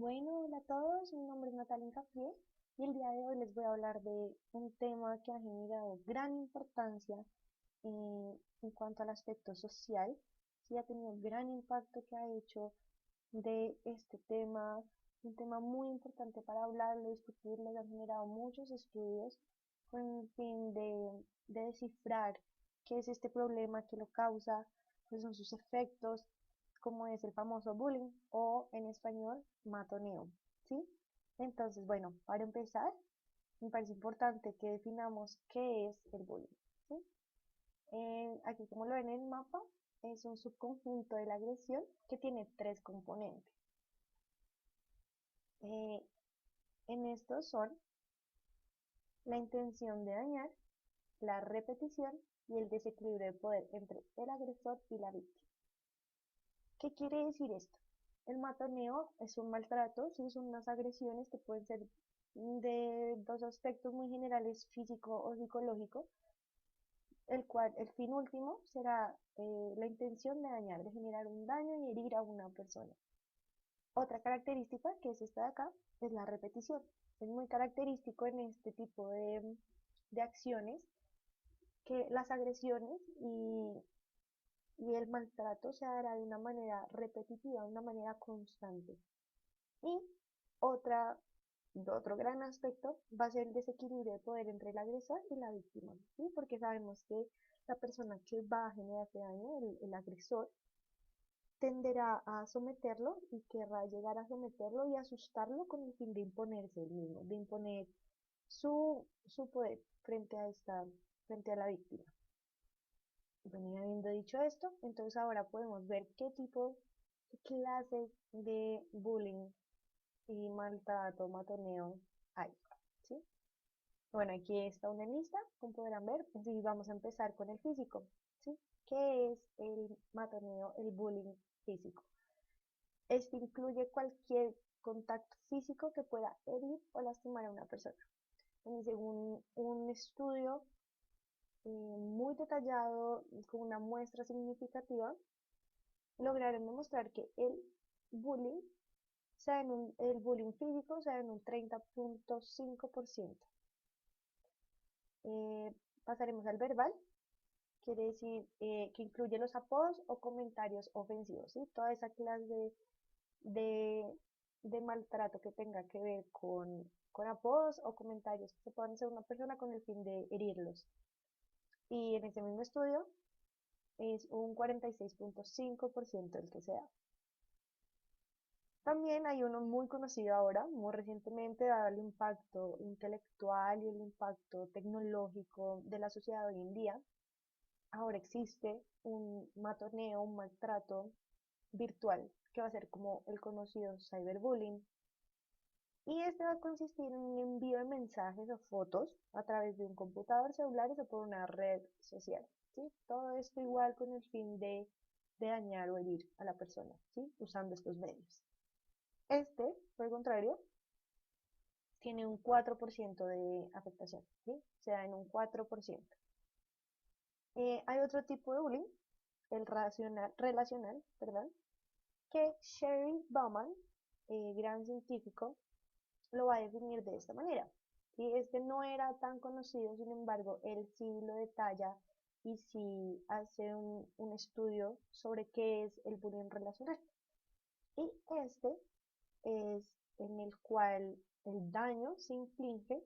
Bueno, hola a todos, mi nombre es Natalia y el día de hoy les voy a hablar de un tema que ha generado gran importancia en cuanto al aspecto social, sí ha tenido un gran impacto que ha hecho de este tema, un tema muy importante para hablarlo, discutirlo, y han generado muchos estudios con el fin de descifrar qué es este problema, qué lo causa, cuáles son sus efectos, como es el famoso bullying o en español matoneo, ¿sí? Entonces, bueno, para empezar, me parece importante que definamos qué es el bullying, ¿sí? Aquí como lo ven en el mapa, es un subconjunto de la agresión que tiene tres componentes. Eh, en estos son la intención de dañar, la repetición y el desequilibrio de poder entre el agresor y la víctima. ¿Qué quiere decir esto? El matoneo es un maltrato, sí, son unas agresiones que pueden ser de dos aspectos muy generales, físico o psicológico, el cual el fin último será la intención de dañar, de generar un daño y herir a una persona. Otra característica, que es esta de acá, es la repetición. Es muy característico en este tipo de acciones que las agresiones y el maltrato se hará de una manera repetitiva, de una manera constante. Y otra, otro gran aspecto va a ser el desequilibrio de poder entre el agresor y la víctima, ¿sí? Porque sabemos que la persona que va a generar este daño, el agresor, tenderá a someterlo y querrá llegar a someterlo y asustarlo con el fin de imponerse el mismo, de imponer su poder frente a la víctima. Bueno, y habiendo dicho esto, entonces ahora podemos ver qué clases de bullying y maltrato, matoneo hay, ¿sí? Bueno, aquí está una lista, como podrán ver, y vamos a empezar con el físico, ¿sí? ¿Qué es el matoneo, el bullying físico? Este incluye cualquier contacto físico que pueda herir o lastimar a una persona. Según un estudio muy detallado, con una muestra significativa, lograron demostrar que bullying, el bullying físico se da en un 30.5%. Eh, Pasaremos al verbal, quiere decir que incluye los apodos o comentarios ofensivos, ¿sí? Toda esa clase de, de maltrato que tenga que ver con apodos o comentarios que se puedan hacer a una persona con el fin de herirlos. Y en este mismo estudio es un 46.5% el que se da. También hay uno muy conocido ahora, muy recientemente, dado el impacto intelectual y el impacto tecnológico de la sociedad hoy en día. Ahora existe un matoneo, un maltrato virtual, que va a ser como el conocido cyberbullying. Y este va a consistir en un envío de mensajes o fotos a través de un computador, celulares o por una red social, ¿sí? Todo esto igual con el fin de dañar o herir a la persona, ¿sí? Usando estos medios. Este, por el contrario, tiene un 4% de afectación, ¿sí? Se da en un 4%. Hay otro tipo de bullying, el relacional, perdón, que Sheri Bauman, gran científico, lo va a definir de esta manera. Y este no era tan conocido, sin embargo, él sí lo detalla y sí hace un estudio sobre qué es el bullying relacional. Y este es en el cual el daño se inflige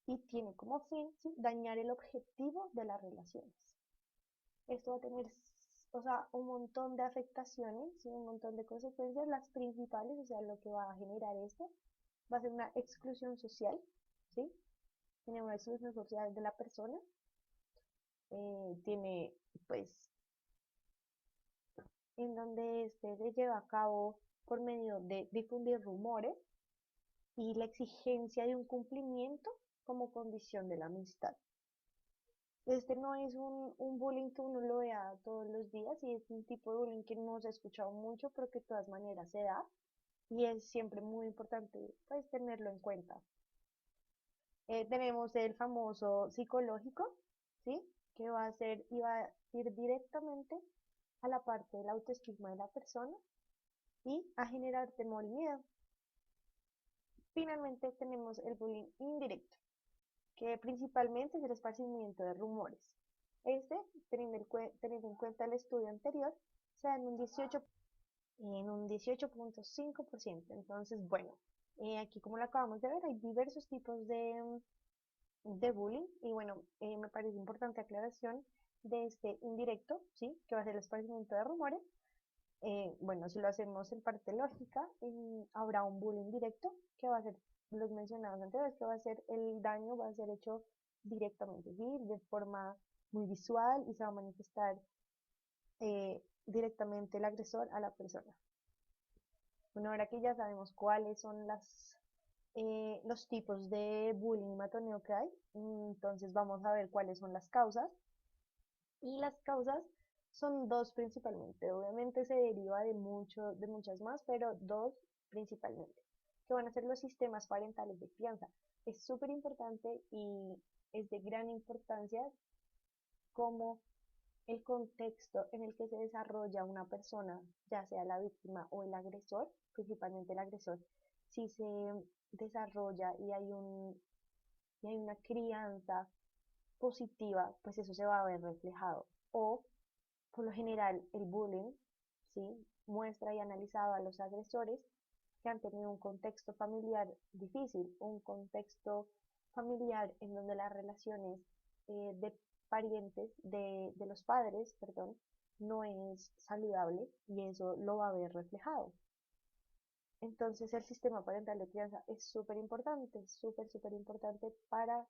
y tiene como fin, ¿sí?, dañar el objetivo de las relaciones. Esto va a tener, o sea, un montón de afectaciones, ¿sí?, un montón de consecuencias. Las principales, o sea, lo que va a generar esto, va a ser una exclusión social, ¿sí? Tiene una exclusión social de la persona, tiene, pues, en donde se lleva a cabo por medio de difundir rumores y la exigencia de un cumplimiento como condición de la amistad. Este no es un bullying que uno lo vea todos los días y es un tipo de bullying que no se ha escuchado mucho, pero que de todas maneras se da y es siempre muy importante, pues, tenerlo en cuenta. Tenemos el famoso psicológico, ¿sí? Que va a ser, y va a ir directamente a la parte de la autoestima de la persona y a generar temor y miedo. Finalmente tenemos el bullying indirecto, que principalmente es el esparcimiento de rumores. Este, teniendo en cuenta el estudio anterior, se da en un 18.5%. Entonces, bueno, aquí como lo acabamos de ver, hay diversos tipos de bullying y bueno, me parece importante aclaración de este indirecto, ¿sí? Que va a ser el esparcimiento de rumores. Bueno, si lo hacemos en parte lógica, habrá un bullying directo que va a ser los mencionados anteriores, que va a ser el daño, va a ser hecho directamente, ¿sí? De forma muy visual y se va a manifestar directamente el agresor a la persona. Bueno, ahora que ya sabemos cuáles son los tipos de bullying y matoneo que hay, entonces vamos a ver cuáles son las causas. Y las causas son dos principalmente. Obviamente se deriva de muchas más, pero dos principalmente, que van a ser los sistemas parentales de crianza. Es súper importante y es de gran importancia como el contexto en el que se desarrolla una persona, ya sea la víctima o el agresor, principalmente el agresor, si se desarrolla y hay una crianza positiva, pues eso se va a ver reflejado. O, por lo general, el bullying, ¿sí? Muestra y analizado a los agresores que han tenido un contexto familiar difícil, un contexto familiar en donde las relaciones de parientes, de los padres, perdón, no es saludable y eso lo va a ver reflejado. Entonces el sistema parental de crianza es súper importante, súper importante para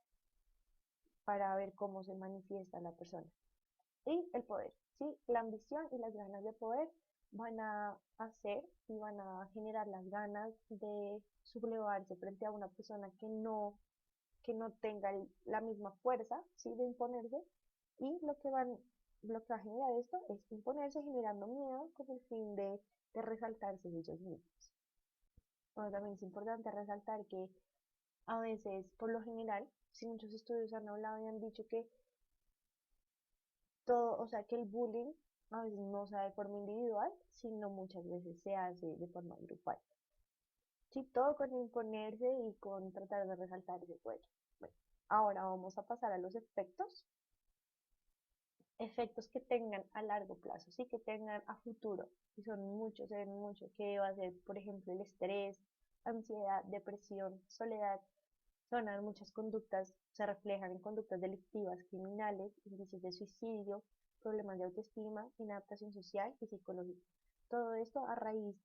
ver cómo se manifiesta la persona. Y el poder, ¿sí? La ambición y las ganas de poder van a hacer y van a generar las ganas de sublevarse frente a una persona que no tenga la misma fuerza, ¿sí? De imponerse, y lo que va a generar esto es imponerse generando miedo con el fin de resaltarse ellos mismos. Bueno, también es importante resaltar que a veces, por lo general, si muchos estudios han hablado y han dicho que todo, o sea, que el bullying a veces no se da de forma individual, sino muchas veces se hace de forma grupal. Sí, todo con imponerse y con tratar de resaltar ese cuello. Bueno, ahora vamos a pasar a los efectos que tengan a largo plazo, sí, que tengan a futuro, y son muchos, se ven mucho, que va a ser, por ejemplo, el estrés, ansiedad, depresión, soledad, son muchas conductas, se reflejan en conductas delictivas, criminales, índices de suicidio, problemas de autoestima, inadaptación social y psicológica. Todo esto a raíz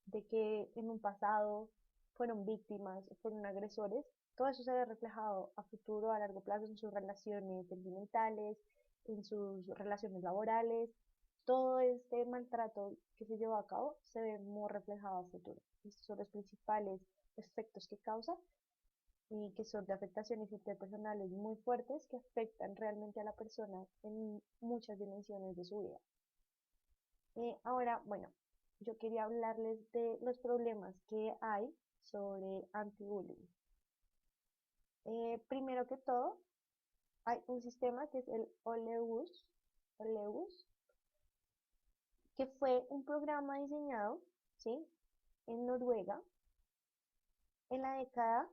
de que en un pasado fueron víctimas, fueron agresores, todo eso se ve reflejado a futuro, a largo plazo, en sus relaciones sentimentales, en sus relaciones laborales. Todo este maltrato que se llevó a cabo se ve muy reflejado a futuro. Estos son los principales efectos que causa y que son de afectaciones interpersonales muy fuertes que afectan realmente a la persona en muchas dimensiones de su vida. Ahora, bueno, yo quería hablarles de los problemas que hay sobre anti-bullying. Primero que todo, hay un sistema que es el OLEUS, que fue un programa diseñado, ¿sí? En Noruega en la década,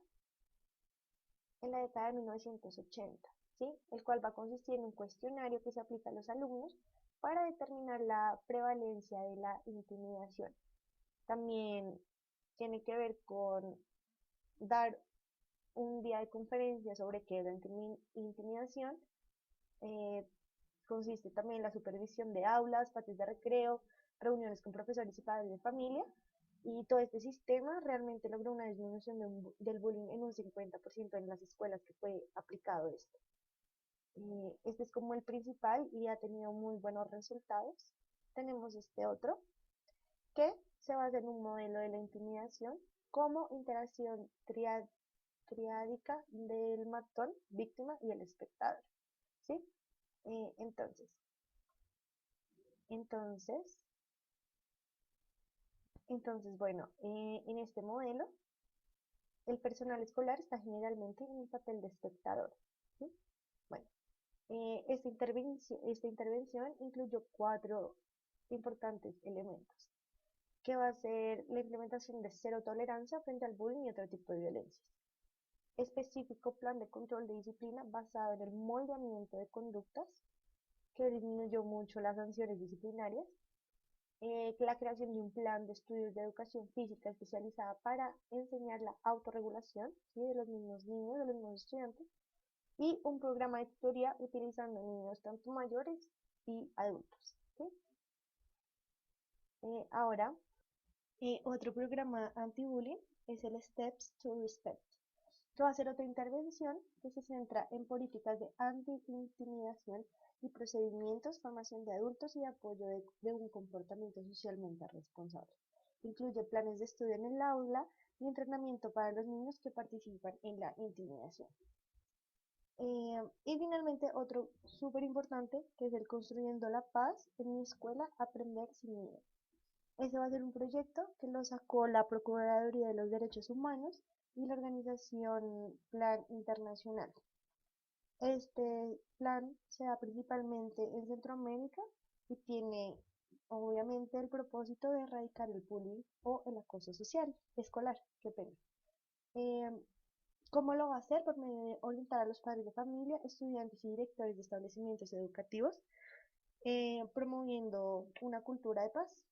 de 1980, ¿sí? El cual va a consistir en un cuestionario que se aplica a los alumnos para determinar la prevalencia de la intimidación. También tiene que ver con dar un día de conferencia sobre qué es la intimidación. Eh, Consiste también en la supervisión de aulas, patios de recreo, reuniones con profesores y padres de familia. Y todo este sistema realmente logró una disminución del bullying en un 50% en las escuelas que fue aplicado esto. Este es como el principal y ha tenido muy buenos resultados. Tenemos este otro, que se basa en un modelo de la intimidación como interacción triádica del matón, víctima y el espectador, ¿sí? Eh, entonces, entonces, bueno, en este modelo, el personal escolar está generalmente en el papel de espectador, ¿sí? Bueno, esta intervención incluyó 4 importantes elementos. que va a ser la implementación de cero tolerancia frente al bullying y otro tipo de violencias. Específico plan de control de disciplina basado en el moldeamiento de conductas, que disminuyó mucho las sanciones disciplinarias, la creación de un plan de estudios de educación física especializada para enseñar la autorregulación, ¿sí?, de los mismos niños, de los mismos estudiantes, y un programa de tutoría utilizando niños tanto mayores y adultos, ¿sí? Ahora, otro programa anti-bullying es el Steps to Respect, que va a ser otra intervención que se centra en políticas de anti-intimidación y procedimientos, formación de adultos y apoyo de un comportamiento socialmente responsable. Incluye planes de estudio en el aula y entrenamiento para los niños que participan en la intimidación. Y finalmente otro súper importante, que es el Construyendo la Paz en mi escuela, aprender sin miedo. Ese va a ser un proyecto que lo sacó la Procuraduría de los Derechos Humanos y la organización Plan Internacional. Este plan se da principalmente en Centroamérica y tiene obviamente el propósito de erradicar el bullying o el acoso escolar, qué pena. ¿Cómo lo va a hacer? Por medio de orientar a los padres de familia, estudiantes y directores de establecimientos educativos, promoviendo una cultura de paz.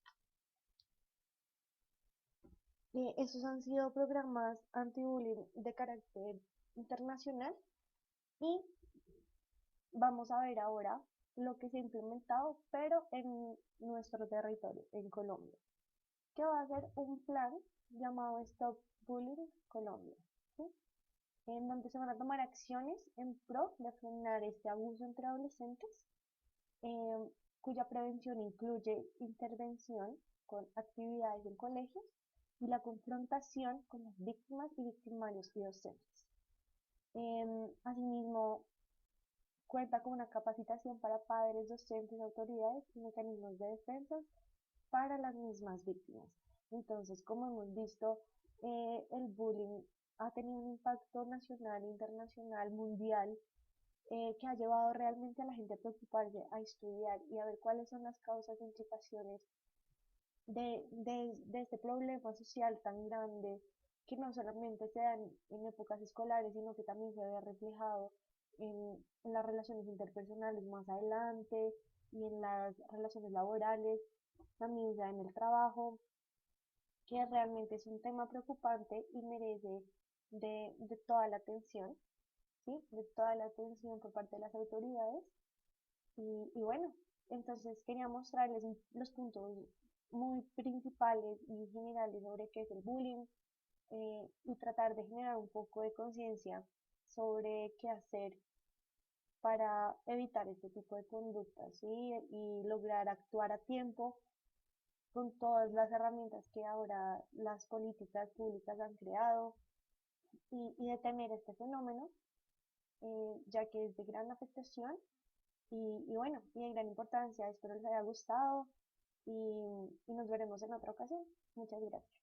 Estos han sido programas anti-bullying de carácter internacional y vamos a ver ahora lo que se ha implementado, pero en nuestro territorio, en Colombia, que va a ser un plan llamado Stop Bullying Colombia, ¿sí?, en donde se van a tomar acciones en pro de frenar este abuso entre adolescentes, cuya prevención incluye intervención con actividades en colegios y la confrontación con las víctimas y victimarios y docentes. Asimismo, cuenta con una capacitación para padres, docentes, autoridades y mecanismos de defensa para las mismas víctimas. Entonces, como hemos visto, el bullying ha tenido un impacto nacional, internacional, mundial, que ha llevado realmente a la gente a preocuparse, a estudiar y a ver cuáles son las causas e implicaciones de este problema social tan grande, que no solamente se da en épocas escolares, sino que también se ve reflejado en las relaciones interpersonales más adelante y en las relaciones laborales, también se da en el trabajo, que realmente es un tema preocupante y merece de toda la atención, ¿sí?, de toda la atención por parte de las autoridades. Y bueno, entonces quería mostrarles los puntos muy principales y generales sobre qué es el bullying, y tratar de generar un poco de conciencia sobre qué hacer para evitar este tipo de conductas, ¿sí?, y lograr actuar a tiempo con todas las herramientas que ahora las políticas públicas han creado y detener este fenómeno, ya que es de gran afectación y bueno, y de gran importancia. Espero les haya gustado y nos veremos en otra ocasión. Muchas gracias.